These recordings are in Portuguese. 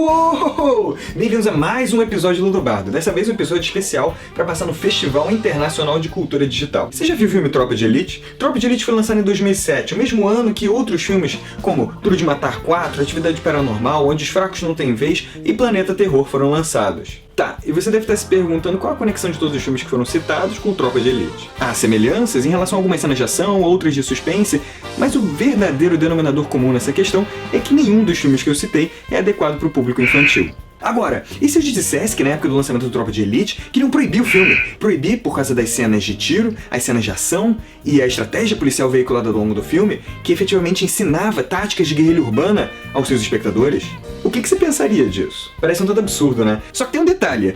Uou! Bem-vindos a mais um episódio do Ludobardo. Dessa vez um episódio especial para passar no Festival Internacional de Cultura Digital. Você já viu o filme Tropa de Elite? Tropa de Elite foi lançado em 2007, o mesmo ano que outros filmes como Duro de Matar 4, Atividade Paranormal, Onde os Fracos Não Têm Vez e Planeta Terror foram lançados. Tá, e você deve estar se perguntando qual a conexão de todos os filmes que foram citados com Tropa de Elite. Há semelhanças em relação a algumas cenas de ação, outras de suspense, mas o verdadeiro denominador comum nessa questão é que nenhum dos filmes que eu citei é adequado para o público infantil. Agora, e se eu te dissesse que na época do lançamento do Tropa de Elite queriam proibir o filme? Proibir por causa das cenas de tiro, as cenas de ação e a estratégia policial veiculada ao longo do filme, que efetivamente ensinava táticas de guerrilha urbana aos seus espectadores? O que você pensaria disso? Parece um tanto absurdo, né? Só que tem um detalhe.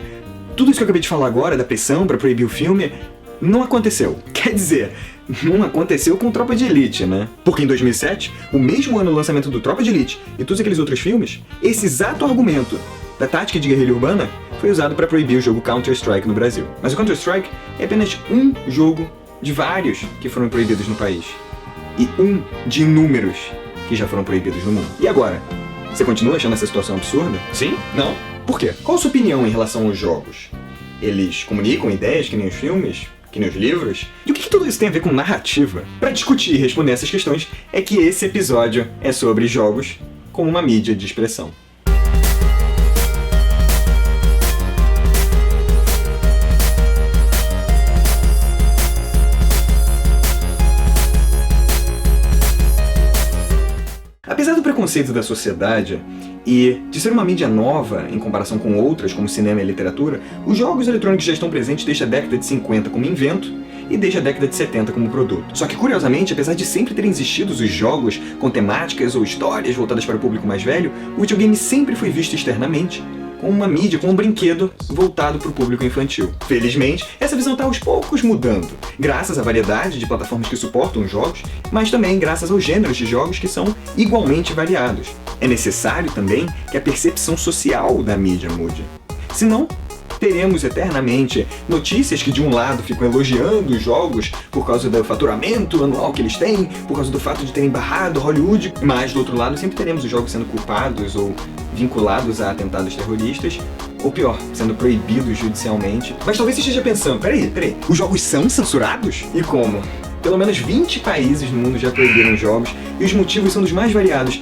Tudo isso que eu acabei de falar agora, da pressão pra proibir o filme, não aconteceu. Quer dizer, não aconteceu com Tropa de Elite, né? Porque em 2007, o mesmo ano do lançamento do Tropa de Elite e todos aqueles outros filmes, esse exato argumento da tática de guerrilha urbana foi usado para proibir o jogo Counter-Strike no Brasil. Mas o Counter-Strike é apenas um jogo de vários que foram proibidos no país. E um de inúmeros que já foram proibidos no mundo. E agora? Você continua achando essa situação absurda? Sim? Não? Por quê? Qual a sua opinião em relação aos jogos? Eles comunicam ideias que nem os filmes? Que nem os livros? E o que tudo isso tem a ver com narrativa? Para discutir e responder essas questões é que esse episódio é sobre jogos como uma mídia de expressão. Apesar do preconceito da sociedade e de ser uma mídia nova em comparação com outras, como cinema e literatura, os jogos eletrônicos já estão presentes desde a década de 50 como invento e desde a década de 70 como produto. Só que, curiosamente, apesar de sempre terem existido os jogos com temáticas ou histórias voltadas para o público mais velho, o videogame sempre foi visto externamente como uma mídia, como um brinquedo voltado para o público infantil. Felizmente, essa visão está aos poucos mudando, graças à variedade de plataformas que suportam os jogos, mas também graças aos gêneros de jogos que são igualmente variados. É necessário também que a percepção social da mídia mude. Senão, teremos eternamente notícias que de um lado ficam elogiando os jogos por causa do faturamento anual que eles têm, por causa do fato de terem barrado Hollywood, mas do outro lado sempre teremos os jogos sendo culpados ou vinculados a atentados terroristas, ou pior, sendo proibidos judicialmente. Mas talvez você esteja pensando, peraí, os jogos são censurados? E como? Pelo menos 20 países no mundo já proibiram jogos, e os motivos são dos mais variados,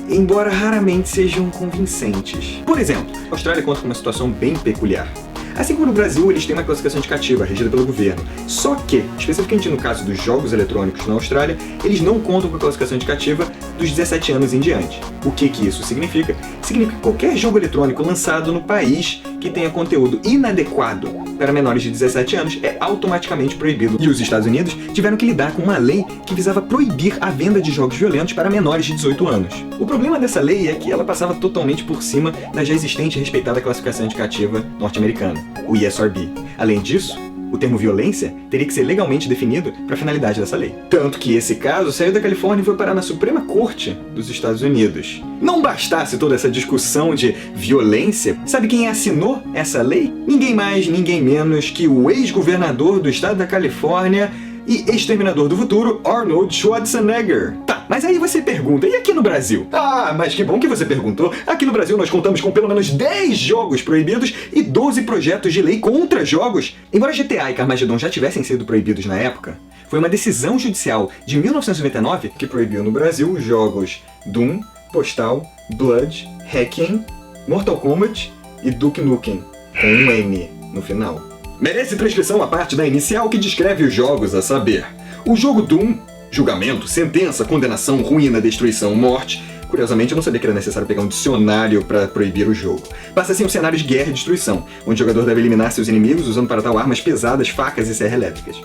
embora raramente sejam convincentes. Por exemplo, a Austrália conta com uma situação bem peculiar. Assim como no Brasil, eles têm uma classificação indicativa regida pelo governo. Só que, especificamente no caso dos jogos eletrônicos na Austrália, eles não contam com a classificação indicativa dos 17 anos em diante. O que isso significa? Significa que qualquer jogo eletrônico lançado no país que tenha conteúdo inadequado para menores de 17 anos é automaticamente proibido. E os Estados Unidos tiveram que lidar com uma lei que visava proibir a venda de jogos violentos para menores de 18 anos. O problema dessa lei é que ela passava totalmente por cima da já existente e respeitada classificação indicativa norte-americana, o ESRB. Além disso, o termo violência teria que ser legalmente definido para a finalidade dessa lei. Tanto que esse caso saiu da Califórnia e foi parar na Suprema Corte dos Estados Unidos. Não bastasse toda essa discussão de violência, sabe quem assinou essa lei? Ninguém mais, ninguém menos que o ex-governador do estado da Califórnia e exterminador do futuro, Arnold Schwarzenegger. Tá, mas aí você pergunta, e aqui no Brasil? Ah, mas que bom que você perguntou. Aqui no Brasil nós contamos com pelo menos 10 jogos proibidos e 12 projetos de lei contra jogos. Embora GTA e Carmageddon já tivessem sido proibidos na época, foi uma decisão judicial de 1999 que proibiu no Brasil os jogos Doom, Postal, Blood, Hacking, Mortal Kombat e Duke Nukem, com um N no final. Merece transcrição a parte da inicial que descreve os jogos, a saber: o jogo Doom, julgamento, sentença, condenação, ruína, destruição, morte. Curiosamente, eu não sabia que era necessário pegar um dicionário para proibir o jogo. Passa assim um cenário de guerra e destruição, onde o jogador deve eliminar seus inimigos usando para tal armas pesadas, facas e serras elétricas.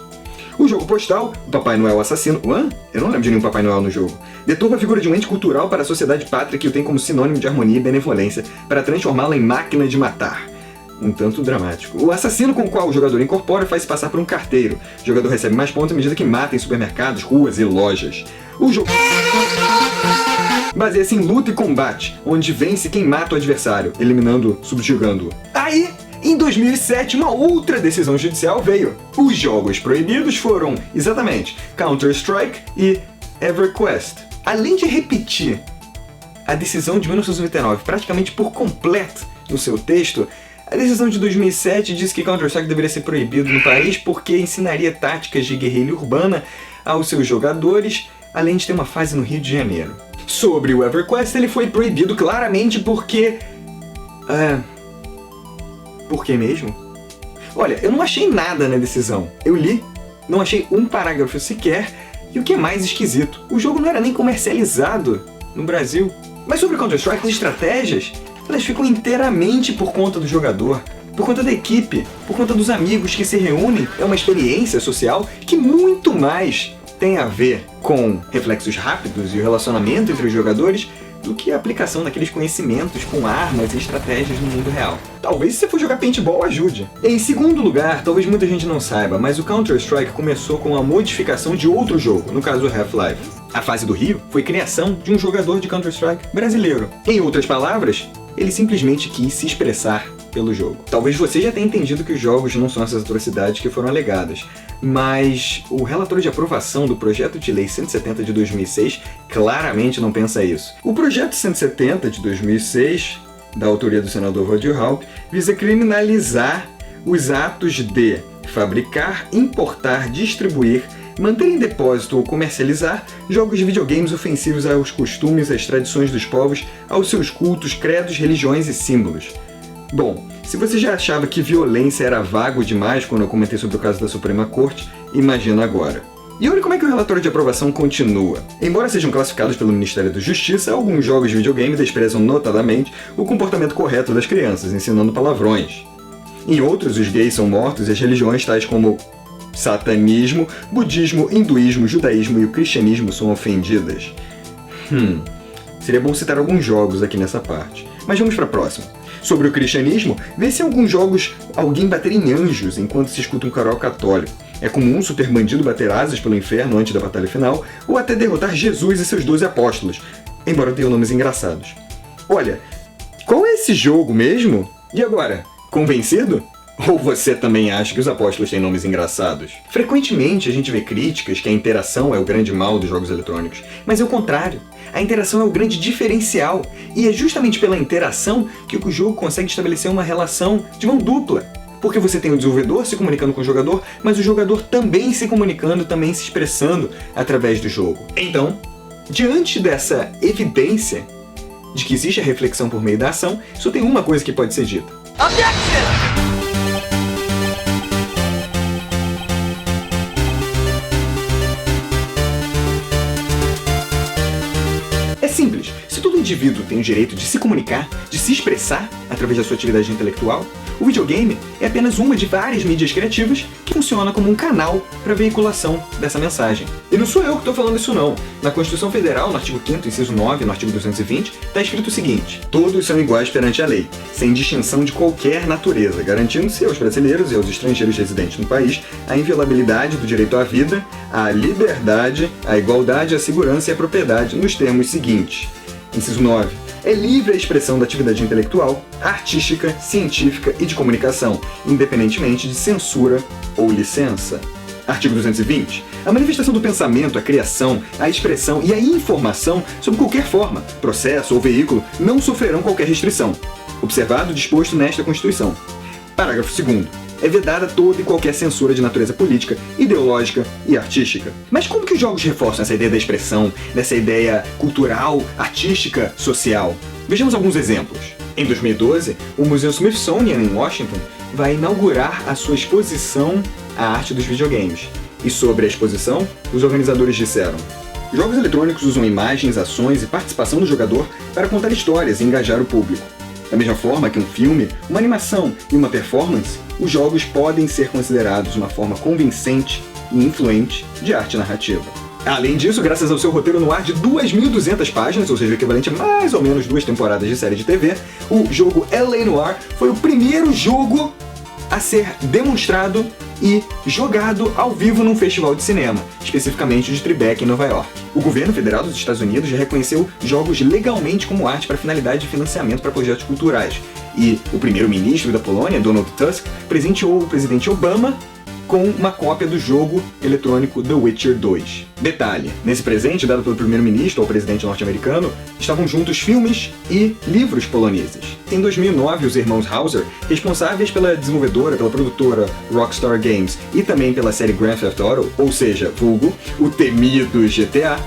O jogo Postal, o Papai Noel assassino... Eu não lembro de nenhum Papai Noel no jogo. Deturpa a figura de um ente cultural para a sociedade pátria que o tem como sinônimo de harmonia e benevolência, para transformá-la em máquina de matar. Um tanto dramático. O assassino com o qual o jogador incorpora faz-se passar por um carteiro. O jogador recebe mais pontos à medida que mata em supermercados, ruas e lojas. O jogo baseia-se em luta e combate, onde vence quem mata o adversário, eliminando-o, subjugando-o. Aí, em 2007, uma outra decisão judicial veio. Os jogos proibidos foram, exatamente, Counter-Strike e EverQuest. Além de repetir a decisão de 1999 praticamente por completo no seu texto, a decisão de 2007 diz que Counter-Strike deveria ser proibido no país porque ensinaria táticas de guerrilha urbana aos seus jogadores, além de ter uma fase no Rio de Janeiro. Sobre o EverQuest, ele foi proibido claramente porque... Por que mesmo? Olha, eu não achei nada na decisão. Eu li, não achei um parágrafo sequer, e o que é mais esquisito, o jogo não era nem comercializado no Brasil. Mas sobre Counter-Strike, as estratégias, elas ficam inteiramente por conta do jogador, por conta da equipe, por conta dos amigos que se reúnem. É uma experiência social que muito mais tem a ver com reflexos rápidos e o relacionamento entre os jogadores do que a aplicação daqueles conhecimentos com armas e estratégias no mundo real. Talvez se você for jogar paintball ajude. Em segundo lugar, talvez muita gente não saiba, mas o Counter-Strike começou com a modificação de outro jogo, no caso o Half-Life. A fase do Rio foi criação de um jogador de Counter-Strike brasileiro. Em outras palavras, ele simplesmente quis se expressar pelo jogo. Talvez você já tenha entendido que os jogos não são essas atrocidades que foram alegadas, mas o relatório de aprovação do Projeto de Lei 170 de 2006 claramente não pensa isso. O Projeto 170 de 2006, da autoria do senador Valdir Raupp, visa criminalizar os atos de fabricar, importar, distribuir, manter em depósito ou comercializar jogos de videogames ofensivos aos costumes, às tradições dos povos, aos seus cultos, credos, religiões e símbolos. Bom, se você já achava que violência era vago demais quando eu comentei sobre o caso da Suprema Corte, imagina agora. E olha como é que o relatório de aprovação continua. Embora sejam classificados pelo Ministério da Justiça, alguns jogos de videogame desprezam notadamente o comportamento correto das crianças, ensinando palavrões. Em outros, os gays são mortos e as religiões tais como satanismo, budismo, hinduísmo, judaísmo e o cristianismo são ofendidas. Seria bom citar alguns jogos aqui nessa parte. Mas vamos para a próxima. Sobre o cristianismo, vê-se em alguns jogos alguém bater em anjos enquanto se escuta um coral católico. É comum um super bandido bater asas pelo inferno antes da batalha final, ou até derrotar Jesus e seus 12 apóstolos, embora tenham nomes engraçados. Olha, qual é esse jogo mesmo? E agora, convencido? Ou você também acha que os apóstolos têm nomes engraçados? Frequentemente a gente vê críticas que a interação é o grande mal dos jogos eletrônicos, mas é o contrário. A interação é o grande diferencial, e é justamente pela interação que o jogo consegue estabelecer uma relação de mão dupla. Porque você tem o desenvolvedor se comunicando com o jogador, mas o jogador também se comunicando, também se expressando através do jogo. Então, diante dessa evidência de que existe a reflexão por meio da ação, só tem uma coisa que pode ser dita. Objection! Simples. Se todo indivíduo tem o direito de se comunicar, de se expressar através da sua atividade intelectual, o videogame é apenas uma de várias mídias criativas que funciona como um canal para veiculação dessa mensagem. E não sou eu que estou falando isso não. Na Constituição Federal, no artigo 5º, inciso 9, no artigo 220, está escrito o seguinte: todos são iguais perante a lei, sem distinção de qualquer natureza, garantindo-se aos brasileiros e aos estrangeiros residentes no país a inviolabilidade do direito à vida, à liberdade, à igualdade, à segurança e à propriedade, nos termos seguintes. Inciso 9. É livre a expressão da atividade intelectual, artística, científica e de comunicação, independentemente de censura ou licença. Artigo 220. A manifestação do pensamento, a criação, a expressão e a informação sob qualquer forma, processo ou veículo não sofrerão qualquer restrição, observado o disposto nesta Constituição. Parágrafo 2º. É vedada toda e qualquer censura de natureza política, ideológica e artística. Mas como que os jogos reforçam essa ideia da expressão, dessa ideia cultural, artística, social? Vejamos alguns exemplos. Em 2012, o Museu Smithsonian, em Washington, vai inaugurar a sua exposição à arte dos videogames. E sobre a exposição, os organizadores disseram: jogos eletrônicos usam imagens, ações e participação do jogador para contar histórias e engajar o público. Da mesma forma que um filme, uma animação e uma performance, os jogos podem ser considerados uma forma convincente e influente de arte narrativa. Além disso, graças ao seu roteiro no ar de 2.200 páginas, ou seja, o equivalente a mais ou menos 2 temporadas de série de TV, o jogo L.A. Noire foi o primeiro jogo a ser demonstrado e jogado ao vivo num festival de cinema, especificamente de Tribeca, em Nova York. O governo federal dos Estados Unidos já reconheceu jogos legalmente como arte para finalidade de financiamento para projetos culturais. E o primeiro-ministro da Polônia, Donald Tusk, presenteou o presidente Obama com uma cópia do jogo eletrônico The Witcher 2. Detalhe, nesse presente dado pelo primeiro-ministro ao presidente norte-americano, estavam juntos filmes e livros poloneses. Em 2009, os irmãos Hauser, responsáveis pela desenvolvedora, pela produtora Rockstar Games e também pela série Grand Theft Auto, ou seja, vulgo, o temido GTA,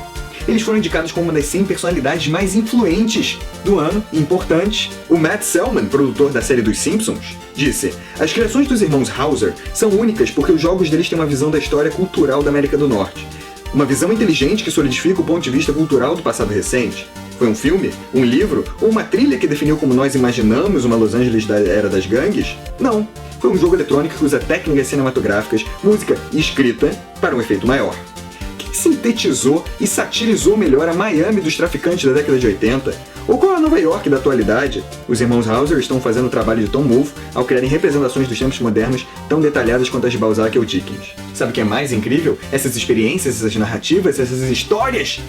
eles foram indicados como uma das 100 personalidades mais influentes do ano e importantes. O Matt Selman, produtor da série dos Simpsons, disse: "As criações dos irmãos Hauser são únicas porque os jogos deles têm uma visão da história cultural da América do Norte. Uma visão inteligente que solidifica o ponto de vista cultural do passado recente. Foi um filme, um livro ou uma trilha que definiu como nós imaginamos uma Los Angeles da era das gangues? Não. Foi um jogo eletrônico que usa técnicas cinematográficas, música e escrita para um efeito maior." Sintetizou e satirizou melhor a Miami dos traficantes da década de 80? Ou qual é a Nova York da atualidade? Os irmãos Hauser estão fazendo o trabalho de Tom Wolfe ao criarem representações dos tempos modernos tão detalhadas quanto as de Balzac ou Dickens. Sabe o que é mais incrível? Essas experiências, essas narrativas, essas histórias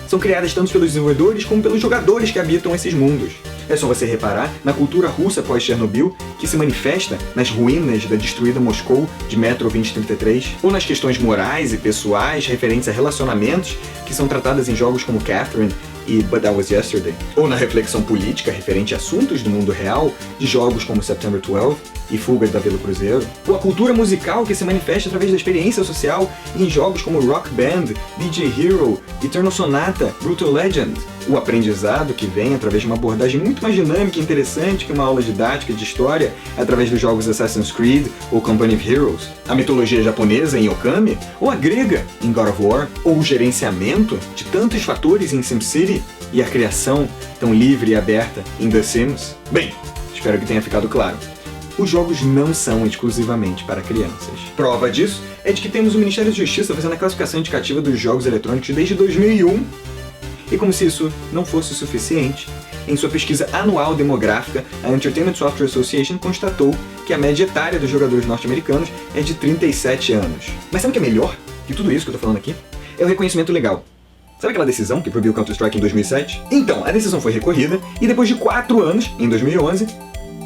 são criadas tanto pelos desenvolvedores como pelos jogadores que habitam esses mundos. É só você reparar na cultura russa pós-Chernobyl, que se manifesta nas ruínas da destruída Moscou de Metro 2033, ou nas questões morais e pessoais referentes a relacionamentos que são tratadas em jogos como Catherine e But That Was Yesterday, ou na reflexão política referente a assuntos do mundo real de jogos como September 12 e Fuga da Vila Cruzeiro, ou a cultura musical que se manifesta através da experiência social em jogos como Rock Band, DJ Hero, Eternal Sonata, Brutal Legend, o aprendizado que vem através de uma abordagem muito mais dinâmica e interessante que uma aula didática de história através dos jogos Assassin's Creed ou Company of Heroes, a mitologia japonesa em Okami, ou a grega em God of War, ou o gerenciamento de tantos fatores em SimCity e a criação tão livre e aberta em The Sims. Bem, espero que tenha ficado claro. Os jogos não são exclusivamente para crianças. Prova disso é de que temos o Ministério da Justiça fazendo a classificação indicativa dos jogos eletrônicos desde 2001. E como se isso não fosse suficiente, em sua pesquisa anual demográfica, a Entertainment Software Association constatou que a média etária dos jogadores norte-americanos é de 37 anos. Mas sabe o que é melhor que tudo isso que eu tô falando aqui? É o reconhecimento legal. Sabe aquela decisão que proibiu o Counter-Strike em 2007? Então, a decisão foi recorrida e depois de 4 anos, em 2011,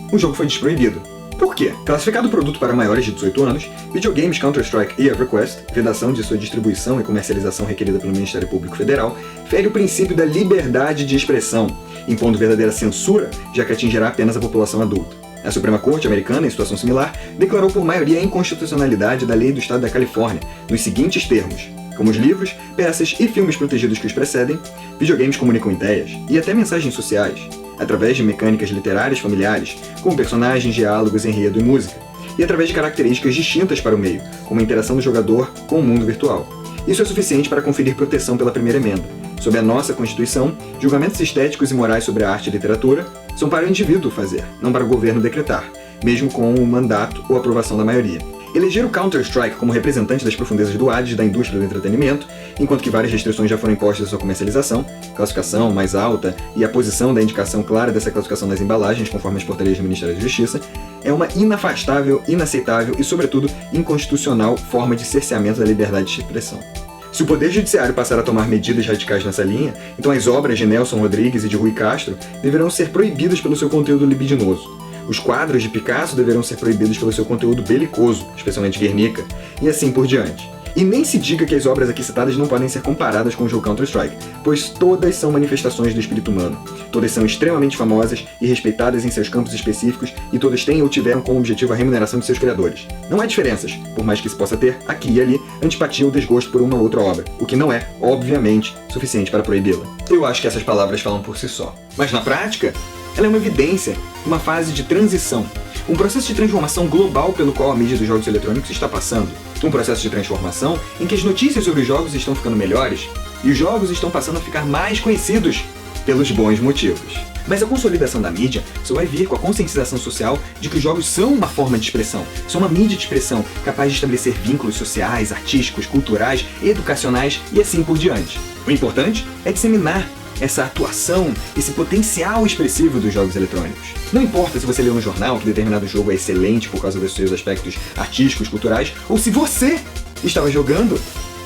o jogo foi desproibido. Por quê? Classificado produto para maiores de 18 anos, videogames Counter-Strike e EverQuest, vedação de sua distribuição e comercialização requerida pelo Ministério Público Federal, fere o princípio da liberdade de expressão, impondo verdadeira censura, já que atingirá apenas a população adulta. A Suprema Corte americana, em situação similar, declarou por maioria a inconstitucionalidade da lei do estado da Califórnia, nos seguintes termos: como os livros, peças e filmes protegidos que os precedem, videogames comunicam ideias e até mensagens sociais, através de mecânicas literárias familiares, como personagens, diálogos, enredo e música, e através de características distintas para o meio, como a interação do jogador com o mundo virtual. Isso é suficiente para conferir proteção pela primeira emenda. Sob a nossa Constituição, julgamentos estéticos e morais sobre a arte e literatura são para o indivíduo fazer, não para o governo decretar, mesmo com o mandato ou aprovação da maioria. Eleger o Counter-Strike como representante das profundezas do Hades da indústria do entretenimento, enquanto que várias restrições já foram impostas à sua comercialização, classificação mais alta e a posição da indicação clara dessa classificação nas embalagens, conforme as portarias do Ministério da Justiça, é uma inafastável, inaceitável e, sobretudo, inconstitucional forma de cerceamento da liberdade de expressão. Se o Poder Judiciário passar a tomar medidas radicais nessa linha, então as obras de Nelson Rodrigues e de Rui Castro deverão ser proibidas pelo seu conteúdo libidinoso. Os quadros de Picasso deverão ser proibidos pelo seu conteúdo belicoso, especialmente Guernica, e assim por diante. E nem se diga que as obras aqui citadas não podem ser comparadas com o jogo Counter-Strike, pois todas são manifestações do espírito humano. Todas são extremamente famosas e respeitadas em seus campos específicos, e todas têm ou tiveram como objetivo a remuneração de seus criadores. Não há diferenças, por mais que se possa ter, aqui e ali, antipatia ou desgosto por uma ou outra obra, o que não é, obviamente, suficiente para proibi-la. Eu acho que essas palavras falam por si só. Mas na prática, ela é uma evidência, uma fase de transição, um processo de transformação global pelo qual a mídia dos jogos eletrônicos está passando. Um processo de transformação em que as notícias sobre os jogos estão ficando melhores e os jogos estão passando a ficar mais conhecidos pelos bons motivos. Mas a consolidação da mídia só vai vir com a conscientização social de que os jogos são uma forma de expressão, são uma mídia de expressão capaz de estabelecer vínculos sociais, artísticos, culturais, educacionais e assim por diante. O importante é disseminar essa atuação, esse potencial expressivo dos jogos eletrônicos. Não importa se você leu no jornal que determinado jogo é excelente por causa dos seus aspectos artísticos, culturais, ou se você estava jogando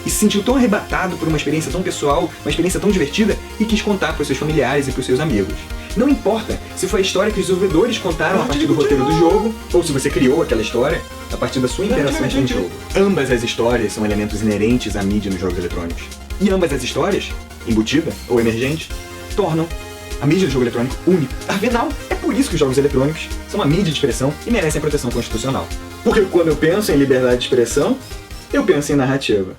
e se sentiu tão arrebatado por uma experiência tão pessoal, uma experiência tão divertida e quis contar para os seus familiares e para os seus amigos. Não importa se foi a história que os desenvolvedores contaram a partir do roteiro do jogo, ou se você criou aquela história a partir da sua interação com o jogo. Ambas as histórias são elementos inerentes à mídia nos jogos eletrônicos. E ambas as histórias, embutida ou emergente, tornam a mídia do jogo eletrônico único. Afinal, é por isso que os jogos eletrônicos são uma mídia de expressão e merecem a proteção constitucional. Porque quando eu penso em liberdade de expressão, eu penso em narrativa.